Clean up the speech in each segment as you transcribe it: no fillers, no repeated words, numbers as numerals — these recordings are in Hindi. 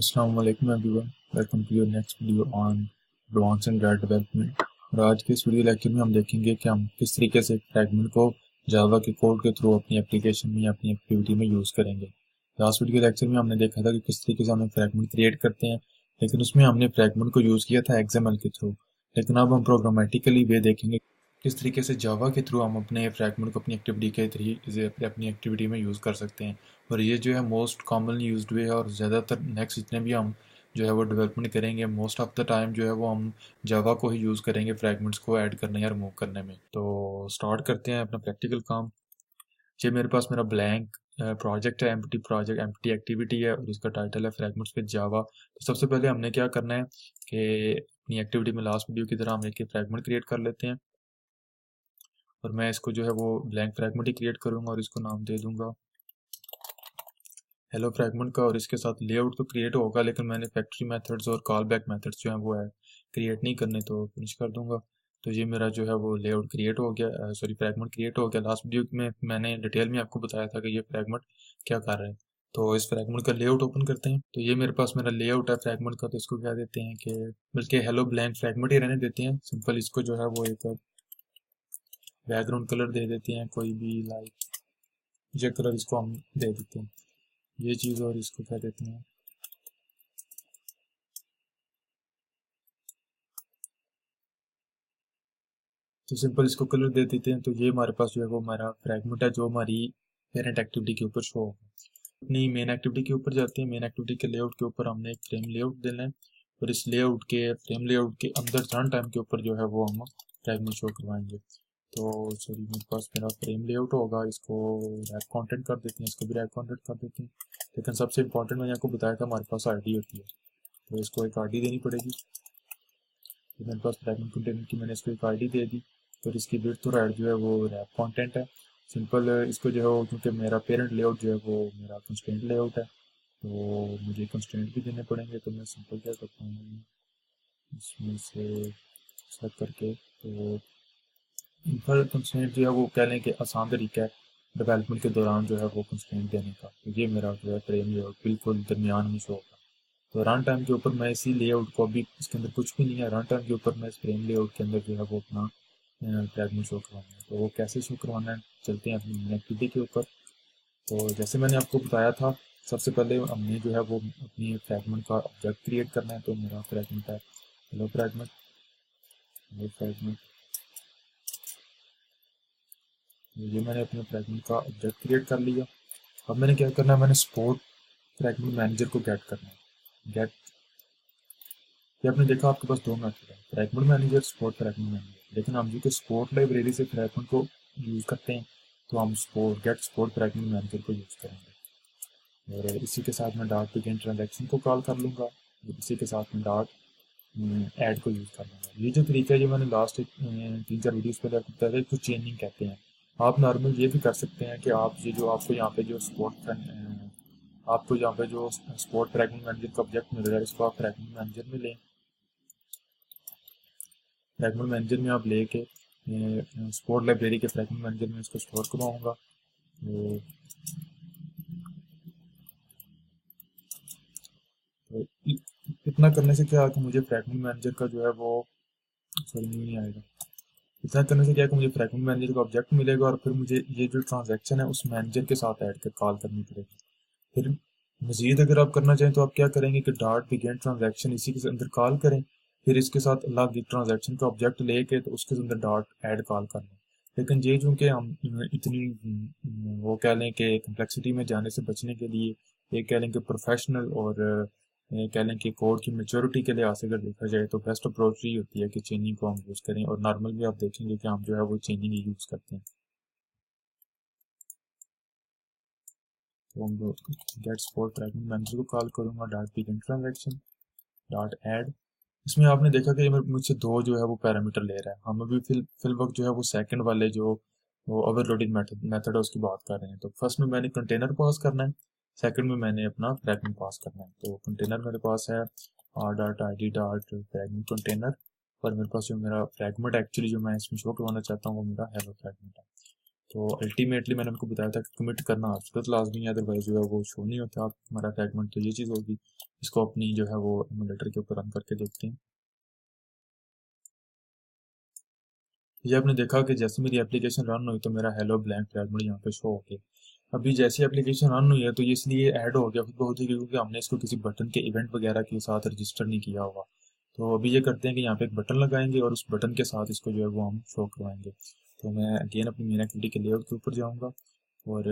अस्सलाम वालेकुम everyone, welcome to your next video on advance and web development. और आज के इस वीडियो लेक्चर में हम देखेंगे कि हम किस तरीके से फ्रैगमेंट को जावा के कोड के थ्रू अपनी एप्लीकेशन में या अपनी एक्टिविटी में यूज़ करेंगे। लास्ट वीडियो लेक्चर में हमने देखा था कि किस तरीके से हम फ्रैगमेंट क्रिएट करते हैं, लेकिन उसमें हमने फ्रैगमेंट को यूज़ किया था एक्सएमएल के थ्रू। लेकिन अब हम प्रोग्रामेटिकली वे देखेंगे किस तरीके से जावा के थ्रू हम अपने फ्रैगमेंट को अपनी एक्टिविटी के तरीके अपनी एक्टिविटी में यूज़ कर सकते हैं। और ये जो है मोस्ट कॉमनली यूज्ड वे है, और ज़्यादातर नेक्स्ट जितने भी हम जो है वो डेवलपमेंट करेंगे मोस्ट ऑफ द टाइम जो है वो हम जावा को ही यूज़ करेंगे फ्रैगमेंट्स को ऐड करने या रिमूव करने में। तो स्टार्ट करते हैं अपना प्रैक्टिकल काम। ये मेरे पास मेरा ब्लैंक प्रोजेक्ट है, एम्प्टी प्रोजेक्ट, एम्प्टी एक्टिविटी है, और इसका टाइटल है फ्रैगमेंट्स विद जावा। तो सबसे पहले हमने क्या करना है कि अपनी एक्टिविटी में लास्ट वीडियो की तरह हम एक फ्रैगमेंट क्रिएट कर लेते हैं। और मैं इसको जो है वो ब्लैंक फ्रैगमेंट ही क्रिएट करूँगा और इसको नाम दे दूँगा हेलो फ्रैगमेंट का। और इसके साथ लेआउट तो क्रिएट होगा, लेकिन मैंने फैक्ट्री मेथड्स और कॉल बैक मेथड्स जो हैं वो है क्रिएट नहीं करने, तो फिनिश कर दूंगा। तो ये मेरा जो है वो लेआउट क्रिएट हो गया, सॉरी फ्रैगमेंट क्रिएट हो गया। लास्ट वीडियो में मैंने डिटेल में आपको बताया था कि ये फ्रैगमेंट क्या कर रहा है। तो इस फ्रैगमेंट का लेआउट ओपन करते हैं। तो ये मेरे पास मेरा लेआउट है फ्रैगमेंट का। तो इसको क्या देते हैं कि बल्कि हेलो ब्लैंक फ्रैगमेंट ही रहने देते हैं सिंपल। इसको जो है वो एक बैकग्राउंड कलर दे देते हैं कोई भी, लाइक ये कलर इसको हम दे देते हैं ये चीज़। और इसको क्या देते हैं, तो सिंपल इसको कलर दे देते हैं। तो ये हमारे पास जो है वो हमारा फ्रैगमेंट है जो हमारी पेरेंट एक्टिविटी के ऊपर शो होगा। अपनी मेन एक्टिविटी के ऊपर जाते हैं। मेन एक्टिविटी के लेआउट के ऊपर हमने एक फ्रेम लेआउट देना है, और इस लेआउट के फ्रेम लेआउट के अंदर रन टाइम के ऊपर जो है वो हम फ्रैगमेंट शो करवाएंगे। तो सॉरी मेरे पास मेरा फ्रेम लेआउट होगा, इसको रैप कंटेंट कर देते हैं, इसको भी रैप कंटेंट कर देते हैं। लेकिन सबसे इंपॉर्टेंट मैंने आपको बताया था हमारे पास आईडी होती है, तो इसको एक आईडी देनी पड़ेगी। तो मेरे पास फ्रैगमेंट कंटेंट की मैंने इसको एक आईडी दे दी। और इसकी विड्थ और हाइट जो है वो रैप कंटेंट है सिंपल। इसको जो है वो क्योंकि मेरा पेरेंट लेआउट जो है वो मेरा कंस्ट्रेंट लेआउट है, तो मुझे कंस्ट्रेंट भी देने पड़ेंगे। तो मैं सिंपल क्या करता हूँ, इसमें से सेलेक्ट करके, तो इनफर कंस्ट्रेंट जो है वो कह लें कि आसान तरीका है डेवलपमेंट के दौरान जो है वो कंस्ट्रेंट देने का। तो ये मेरा जो है फ्रेम लेआउट बिल्कुल दरमियान में शो होगा। तो रन टाइम के ऊपर मैं इसी लेआउट को, अभी इसके अंदर कुछ भी नहीं है, रन टाइम के ऊपर मैं इस फ्रेम लेआउट के अंदर जो है वो अपना फ्रैगमेंट शो करवाना है। तो वो कैसे शो करवाना है, चलते हैं अपनी एक्टिविटी के ऊपर। तो जैसे मैंने आपको बताया था, सबसे पहले हमने जो है वो अपनी फ्रैगमेंट का ऑब्जेक्ट क्रिएट करना है। तो मेरा फ्रैगमेंट है हेलो फ्रैगमेंट, हेलो फ्रैगमेंट। ये मैंने अपने फ्रैगमेंट का ऑब्जेक्ट क्रिएट कर लिया। अब मैंने क्या करना है, मैंने स्पोर्ट फ्रैगमेंट मैनेजर को गेट करना है। गेट, ये आपने देखा आपके पास दो मेथड है, fragment manager, support fragment manager. लेकिन हम जो कि स्पोर्ट लाइब्रेरी से फ्रैगमेंट को यूज़ करते हैं, तो हम support get support fragment manager को यूज़ करेंगे। और इसी के साथ मैं डॉट बिगिन ट्रांजैक्शन को कॉल कर लूँगा, और इसी के साथ में डॉट ऐड को यूज़ कर लूँगा। ये जो तरीका है जो मैंने लास्ट 3-4 वीडियोज़ पहले आपको बताया था, इसको चेनिंग कहते हैं। आप नॉर्मल ये भी कर सकते हैं कि आप ये जो आपको यहाँ पे जो आपको यहाँ पे जो स्पोर्ट फ्रैगमेंट मैनेजर का ऑब्जेक्ट मिल रहा है, इसको आप फ्रैगमेंट मैनेजर में लें। फ्रैगमेंट मैनेजर में आप लेके स्पोर्ट लाइब्रेरी के फ्रैगमेंट मैनेजर में इसको स्टोर करवाऊँगा। तो इतना करने से क्या है कि मुझे फ्रैगमेंट मैनेजर का जो है वो सॉरी नहीं आएगा। इतना करने से क्या है कि मुझे फ्रैगमेंट मैनेजर का ऑब्जेक्ट मिलेगा, और फिर मुझे ये जो ट्रांजैक्शन है उस मैनेजर के साथ ऐड कर कॉल करनी पड़ेगी। फिर मजीद अगर आप करना चाहें तो आप क्या करेंगे कि डॉट बिगिन ट्रांजैक्शन इसी के अंदर कॉल करें, फिर इसके साथ अलग एक ट्रांजैक्शन का ऑब्जेक्ट लेके तो उसके अंदर डॉट ऐड कॉल कर लें। लेकिन ये चूंकि हम इतनी वो कह लें कि कम्प्लेक्सिटी में जाने से बचने के लिए, ये कह लें कि प्रोफेशनल और ये कह लें कि कोड की मेच्योरिटी के लिहाज से अगर देखा जाए तो बेस्ट अप्रोच ही होती है कि चेनिंग को हम यूज़ करें। और नॉर्मल भी आप देखेंगे कि हम जो है वो चेनिंग ही यूज़ करते हैं। तो हम गेट स्पोर्ट ट्रैकिंग मैनेजर को कॉल करूँगा, dot begin transaction, dot add. इसमें आपने देखा कि ये मुझसे दो जो है वो पैरामीटर ले रहा है। हम अभी फिल वक्त जो है वो सेकंड वाले जो वो ओवरलोडिंग मेथड है उसकी बात कर रहे हैं। तो फर्स्ट में मैंने कंटेनर पास करना है, सेकंड में मैंने अपना फ्रैगमेंट पास करना है। तो कंटेनर मेरे पास है R dot I D dot fragment container, और मेरे पास जो मेरा फ्रैगमेंट एक्चुअली जो मैं इसमें शो करवाना चाहता हूँ वो मेरा हेलो फ्रैगमेंट है। तो अल्टीमेटली मैंने उनको बताया था कि कमिट करना सूरत लाजमी है, अदरवाइज जो है वो शो नहीं होता आप हमारा फ्रैगमेंट। तो ये चीज़ होगी, इसको अपनी जो है वो एमुलेटर के ऊपर रन करके देखते हैं। ये आपने देखा कि जैसे मेरी एप्लीकेशन रन हुई तो मेरा हेलो ब्लैंक फ्रैगमेंट यहाँ पे शो हो गया। अभी जैसे एप्लीकेशन रन हुई है तो ये इसलिए ऐड हो गया खुद बहुत ही, क्योंकि हमने इसको किसी बटन के इवेंट वगैरह के साथ रजिस्टर नहीं किया हुआ। तो अभी ये करते हैं कि यहाँ पे एक बटन लगाएंगे और उस बटन के साथ इसको जो है वो हम शो करवाएंगे। तो मैं अगेन अपनी मेन एक्टिविटी के लेआउट के ऊपर जाऊँगा और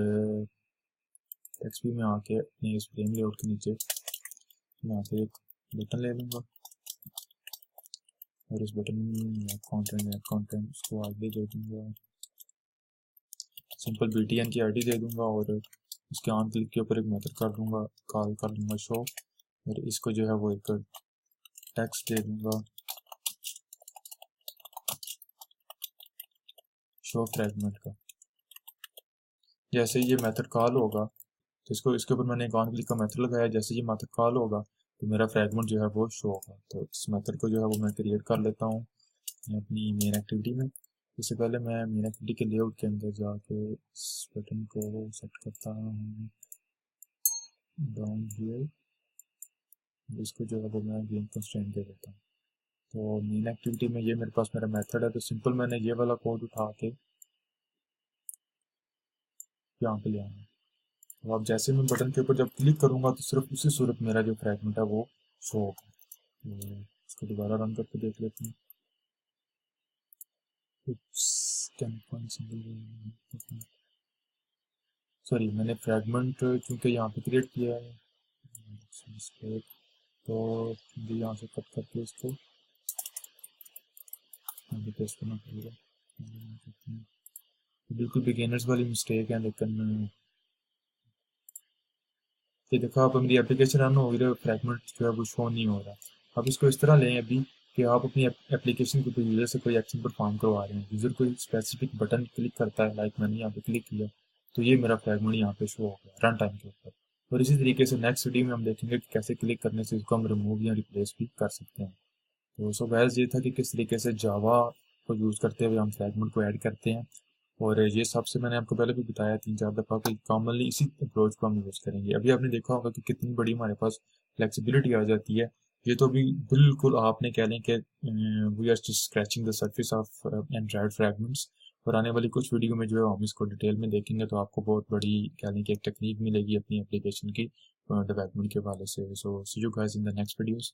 टेक्स्ट व्यू में आके अपने इस फ्रेम लेआउट के नीचे यहाँ से एक बटन ले लूँगा और इस बटन में कंटेंट उसको आगे दे दूँगा, सिंपल btn की आईडी दे दूंगा और इसके ऑन क्लिक के ऊपर एक मेथड कर दूंगा, कॉल कर दूंगा शो, और इसको जो है वो एक टेक्स्ट दे दूंगा शो फ्रैगमेंट का। जैसे ये मेथड कॉल होगा तो इसको इसके ऊपर मैंने एक ऑन क्लिक का मेथड लगाया, जैसे ये मेथड कॉल होगा तो मेरा फ्रैगमेंट जो है वो शो होगा। तो इस मेथड को जो है वो मैं क्रिएट कर लेता हूँ अपनी मेन एक्टिविटी में। इससे पहले मैं मेन एक्टिविटी के लेआउट के अंदर जाके इस बटन को सेट करता हूँ डाउन हियर, इसको जो है वो मैं गेम कंस्ट्रेंट दे देता हूँ। तो मेन एक्टिविटी में ये मेरे पास मेरा मेथड है, तो सिंपल मैंने ये वाला कोड उठा के यहाँ पे ले आना। तो अब जैसे मैं बटन के ऊपर जब क्लिक करूँगा तो सिर्फ उसी सूरत मेरा जो फ्रैगमेंट है वो शो होगा। तो इसको दोबारा रन करके देख लेते हैं। सॉरी, मैंने फ्रैगमेंट चूँकि यहाँ पे क्रिएट किया है तो मुझे यहाँ से कट करके इसको पेस्ट करना पड़ेगा। बिल्कुल बिगिनर्स वाली मिस्टेक है, लेकिन ये देखो आप मेरी एप्लीकेशन रन हो गई, फ्रैगमेंट जो है वो शो नहीं हो रहा। अब इसको इस तरह लें अभी कि आप अपनी एप्लीकेशन के ऊपर यूज़र से कोई एक्शन परफॉर्म करवा रहे हैं, यूज़र कोई स्पेसिफिक बटन क्लिक करता है, लाइक मैंने यहाँ पे क्लिक किया तो ये मेरा फ्रैगमेंट यहाँ पे शो हो गया रन टाइम के ऊपर। और इसी तरीके से नेक्स्ट वीडियो में हम देखेंगे कि कैसे क्लिक करने से इसको हम रिमूव या रिप्लेस भी कर सकते हैं। तो सो गैस ये था कि किस तरीके से जावा को यूज़ करते हुए हम फ्रैगमेंट को ऐड करते हैं। और ये सबसे मैंने आपको पहले भी बताया 3-4 दफ़ा कि कॉमनली इसी अप्रोच को हम यूज़ करेंगे। अभी आपने देखा होगा कि कितनी बड़ी हमारे पास फ्लेक्सिबिलिटी आ जाती है। ये तो अभी बिल्कुल आपने कह लें कि we are just scratching the surface of Android fragments. और आने वाली कुछ वीडियो में जो है हम इसको डिटेल में देखेंगे तो आपको बहुत बड़ी कह लें कि एक टेक्निक मिलेगी अपनी एप्लीकेशन की डेवलपमेंट के हवाले से। So see you guys in the next videos.